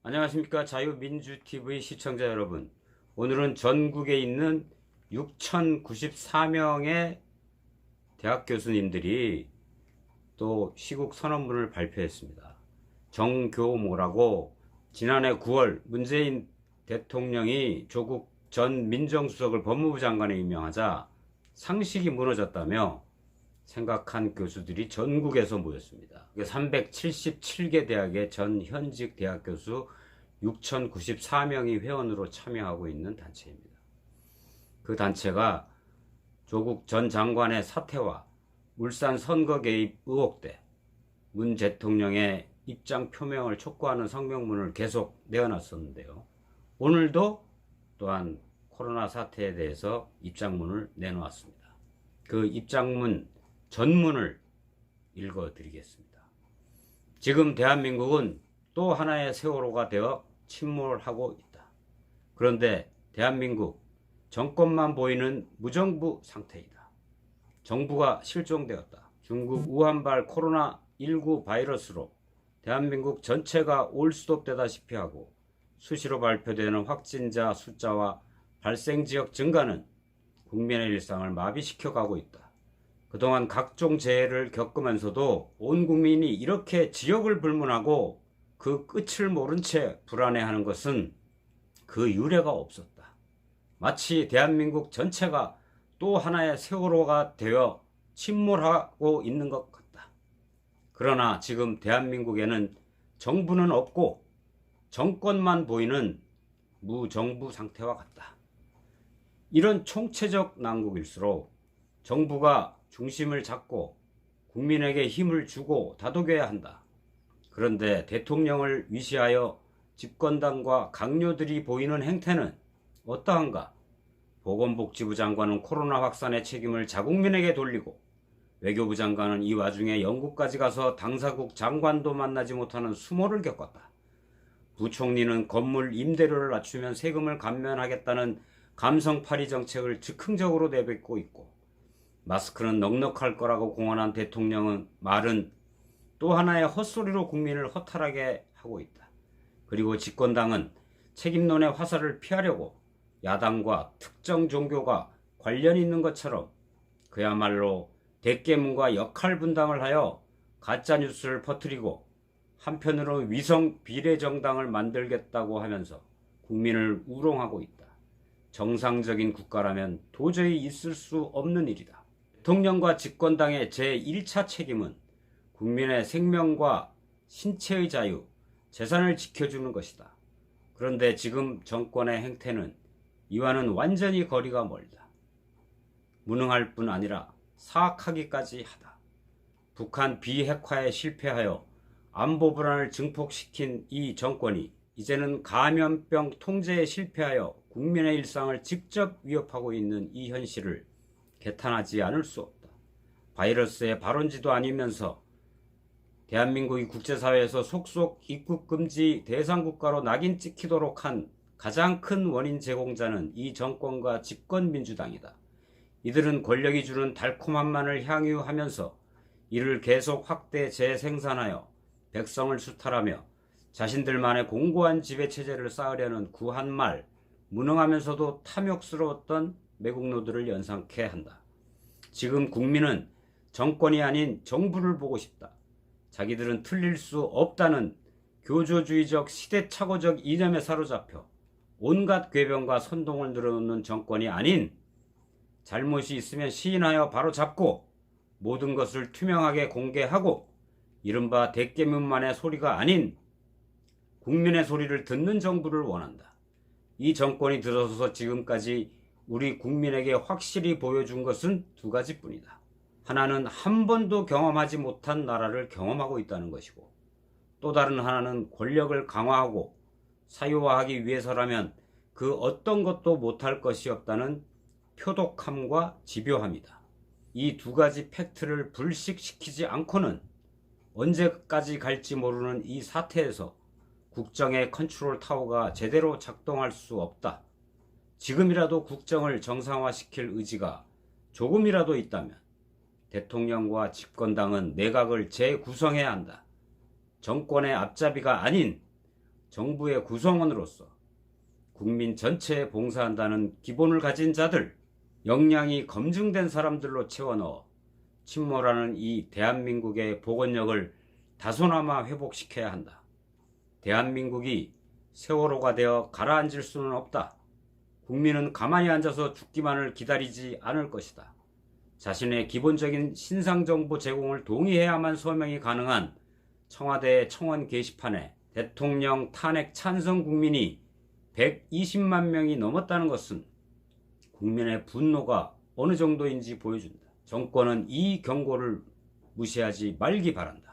안녕하십니까. 자유민주TV 시청자 여러분. 오늘은 전국에 있는 6,094명의 대학 교수님들이 또 시국 선언문을 발표했습니다. 정교모라고 지난해 9월 문재인 대통령이 조국 전 민정수석을 법무부 장관에 임명하자 상식이 무너졌다며 생각한 교수들이 전국에서 모였습니다. 377개 대학의 전 현직 대학 교수 6,094명이 회원으로 참여하고 있는 단체입니다. 그 단체가 조국 전 장관의 사퇴와 울산 선거 개입 의혹 때 문 대통령의 입장 표명을 촉구하는 성명문을 계속 내어놨었는데요. 오늘도 또한 코로나 사태에 대해서 입장문을 내놓았습니다. 그 입장문 전문을 읽어드리겠습니다. 지금 대한민국은 또 하나의 세월호가 되어 침몰하고 있다. 그런데 대한민국 정권만 보이는 무정부 상태이다. 정부가 실종되었다. 중국 우한발 코로나19 바이러스로 대한민국 전체가 올스톱되다시피 하고 수시로 발표되는 확진자 숫자와 발생 지역 증가는 국민의 일상을 마비시켜가고 있다. 그동안 각종 재해를 겪으면서도 온 국민이 이렇게 지역을 불문하고 그 끝을 모른 채 불안해하는 것은 그 유례가 없었다. 마치 대한민국 전체가 또 하나의 세월호가 되어 침몰하고 있는 것 같다. 그러나 지금 대한민국에는 정부는 없고 정권만 보이는 무정부 상태와 같다. 이런 총체적 난국일수록 정부가 중심을 잡고 국민에게 힘을 주고 다독여야 한다. 그런데 대통령을 위시하여 집권당과 강요들이 보이는 행태는 어떠한가? 보건복지부 장관은 코로나 확산의 책임을 자국민에게 돌리고 외교부 장관은 이 와중에 영국까지 가서 당사국 장관도 만나지 못하는 수모를 겪었다. 부총리는 건물 임대료를 낮추면 세금을 감면하겠다는 감성팔이 정책을 즉흥적으로 내뱉고 있고, 마스크는 넉넉할 거라고 공언한 대통령은 말은 또 하나의 헛소리로 국민을 허탈하게 하고 있다. 그리고 집권당은 책임론의 화살을 피하려고 야당과 특정 종교가 관련이 있는 것처럼 그야말로 대깨문과 역할 분담을 하여 가짜뉴스를 퍼뜨리고 한편으로 위성 비례정당을 만들겠다고 하면서 국민을 우롱하고 있다. 정상적인 국가라면 도저히 있을 수 없는 일이다. 대통령과 집권당의 제1차 책임은 국민의 생명과 신체의 자유, 재산을 지켜주는 것이다. 그런데 지금 정권의 행태는 이와는 완전히 거리가 멀다. 무능할 뿐 아니라 사악하기까지 하다. 북한 비핵화에 실패하여 안보 불안을 증폭시킨 이 정권이 이제는 감염병 통제에 실패하여 국민의 일상을 직접 위협하고 있는 이 현실을 개탄하지 않을 수 없다. 바이러스의 발원지도 아니면서 대한민국이 국제사회에서 속속 입국 금지 대상국가로 낙인 찍히도록 한 가장 큰 원인 제공자는 이 정권과 집권민주당이다. 이들은 권력이 주는 달콤함만을 향유하면서 이를 계속 확대 재생산하여 백성을 수탈하며 자신들만의 공고한 지배체제를 쌓으려는 구한말, 무능하면서도 탐욕스러웠던 매국노들을 연상케 한다. 지금 국민은 정권이 아닌 정부를 보고 싶다. 자기들은 틀릴 수 없다는 교조주의적 시대착오적 이념에 사로잡혀 온갖 궤변과 선동을 늘어놓는 정권이 아닌 잘못이 있으면 시인하여 바로잡고 모든 것을 투명하게 공개하고 이른바 대깨문만의 소리가 아닌 국민의 소리를 듣는 정부를 원한다. 이 정권이 들어서서 지금까지 우리 국민에게 확실히 보여준 것은 두 가지뿐이다. 하나는 한 번도 경험하지 못한 나라를 경험하고 있다는 것이고, 또 다른 하나는 권력을 강화하고 사유화하기 위해서라면 그 어떤 것도 못할 것이 없다는 표독함과 집요함이다. 이 두 가지 팩트를 불식시키지 않고는 언제까지 갈지 모르는 이 사태에서 국정의 컨트롤 타워가 제대로 작동할 수 없다. 지금이라도 국정을 정상화시킬 의지가 조금이라도 있다면 대통령과 집권당은 내각을 재구성해야 한다. 정권의 앞잡이가 아닌 정부의 구성원으로서 국민 전체에 봉사한다는 기본을 가진 자들, 역량이 검증된 사람들로 채워넣어 침몰하는 이 대한민국의 복원력을 다소나마 회복시켜야 한다. 대한민국이 세월호가 되어 가라앉을 수는 없다. 국민은 가만히 앉아서 죽기만을 기다리지 않을 것이다. 자신의 기본적인 신상정보 제공을 동의해야만 서명이 가능한 청와대 청원 게시판에 대통령 탄핵 찬성 국민이 120만 명이 넘었다는 것은 국민의 분노가 어느 정도인지 보여준다. 정권은 이 경고를 무시하지 말기 바란다.